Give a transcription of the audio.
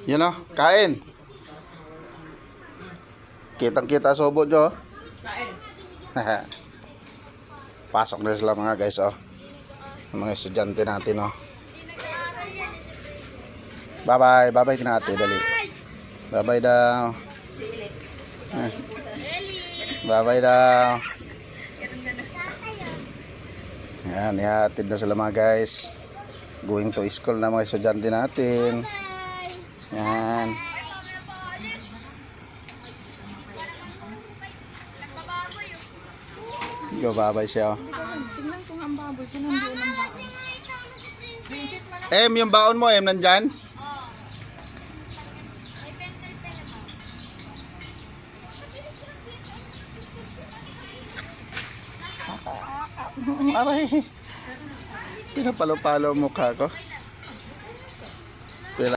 Yun o, kain. Kitang-kita sobo nyo. Pasok na sila mga guys, oh. Mga estudyante natin, oh. Bye-bye. Bye-bye kinati, dali. Bye-bye daw. Bye-bye daw. Yan, ihatid na sila mga guys. Going to school na mga estudyante natin. Yan. Go, bye-bye siya. Tingnan ko ang baboy ko nandoon ang baon. Yung baon mo, nandyan? Aray. Pinapalo-palo ang mukha ko.